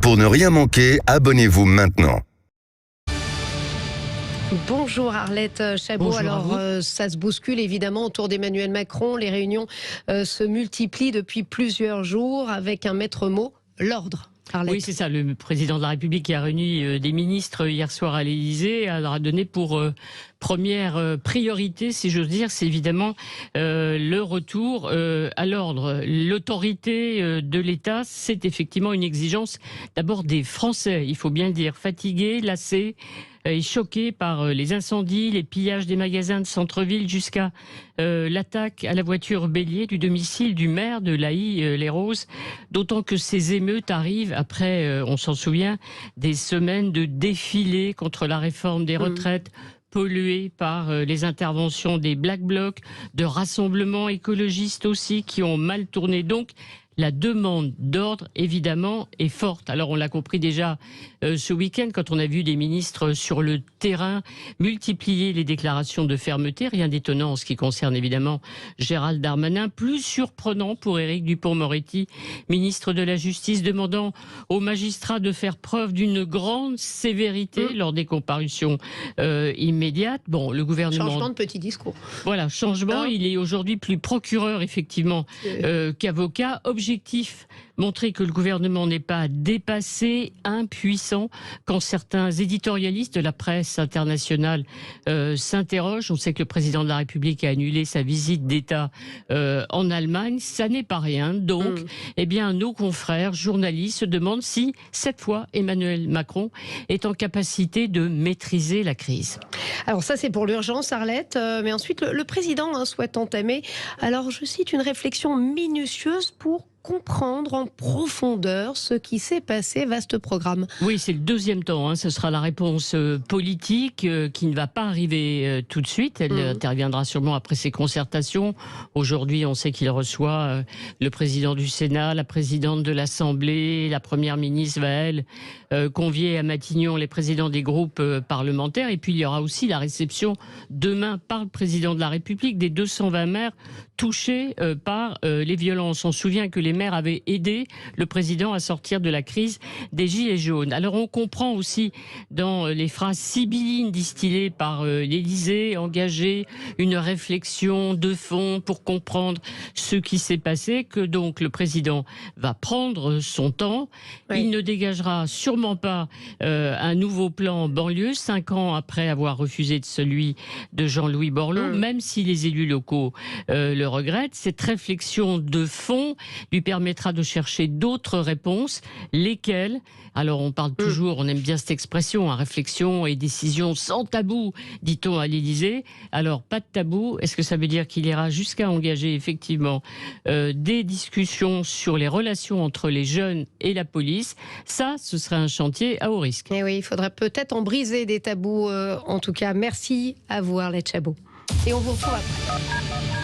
Pour ne rien manquer, abonnez-vous maintenant. Bonjour Arlette Chabot. Bonjour. Alors ça se bouscule évidemment autour d'Emmanuel Macron. Les réunions se multiplient depuis plusieurs jours avec un maître mot, l'ordre. Arlette. Oui, c'est ça. Le président de la République qui a réuni des ministres hier soir à l'Élysée leur a donné pour première priorité, si j'ose dire, c'est évidemment le retour à l'ordre. L'autorité de l'État, c'est effectivement une exigence d'abord des Français, il faut bien le dire, fatigués, lassés, et choqués par les incendies, les pillages des magasins de centre-ville jusqu'à l'attaque à la voiture bélier du domicile du maire de Laï-les-Roses. D'autant que ces émeutes arrivent après, on s'en souvient, des semaines de défilés contre la réforme des retraites, pollués par les interventions des Black Blocs, de rassemblements écologistes aussi qui ont mal tourné. Donc, la demande d'ordre, évidemment, est forte. Alors, on l'a compris déjà ce week-end, quand on a vu des ministres sur le terrain multiplier les déclarations de fermeté. Rien d'étonnant en ce qui concerne, évidemment, Gérald Darmanin. Plus surprenant pour Éric Dupond-Moretti, ministre de la Justice, demandant aux magistrats de faire preuve d'une grande sévérité lors des comparutions immédiates. Bon, le gouvernement... Changement de petit discours. Voilà, changement. Il est aujourd'hui plus procureur, effectivement, qu'avocat. Objectif, montrer que le gouvernement n'est pas dépassé, impuissant, quand certains éditorialistes de la presse internationale s'interrogent. On sait que le président de la République a annulé sa visite d'État en Allemagne. Ça n'est pas rien. Donc, eh bien, nos confrères journalistes se demandent si, cette fois, Emmanuel Macron est en capacité de maîtriser la crise. Alors ça, c'est pour l'urgence, Arlette. Mais ensuite, le président souhaite entamer, alors je cite, une réflexion minutieuse pour comprendre en profondeur ce qui s'est passé. Vaste programme. Oui, c'est le deuxième temps. Ce sera la réponse politique qui ne va pas arriver tout de suite. Elle interviendra sûrement après ces concertations. Aujourd'hui, on sait qu'il reçoit le président du Sénat, la présidente de l'Assemblée, la première ministre va, elle, convier à Matignon les présidents des groupes parlementaires. Et puis, il y aura aussi la réception demain par le président de la République des 220 maires touchés par les violences. On se souvient que les maires avaient aidé le président à sortir de la crise des Gilets jaunes. Alors on comprend aussi dans les phrases sibyllines distillées par l'Élysée, engager une réflexion de fond pour comprendre ce qui s'est passé, que donc le président va prendre son temps. Oui. Il ne dégagera sûrement pas un nouveau plan banlieue, 5 ans après avoir refusé celui de Jean-Louis Borloo, même si les élus locaux le regrettent. Cette réflexion de fond lui permettra de chercher d'autres réponses, lesquelles, alors on parle toujours, on aime bien cette expression, réflexion et décision sans tabou, dit-on à l'Élysée. Alors pas de tabou, est-ce que ça veut dire qu'il ira jusqu'à engager effectivement des discussions sur les relations entre les jeunes et la police? Ça, ce serait un chantier à haut risque. Et oui, il faudrait peut-être en briser des tabous, en tout cas. Merci à vous, Arlette Chabot. Et on vous retrouve après.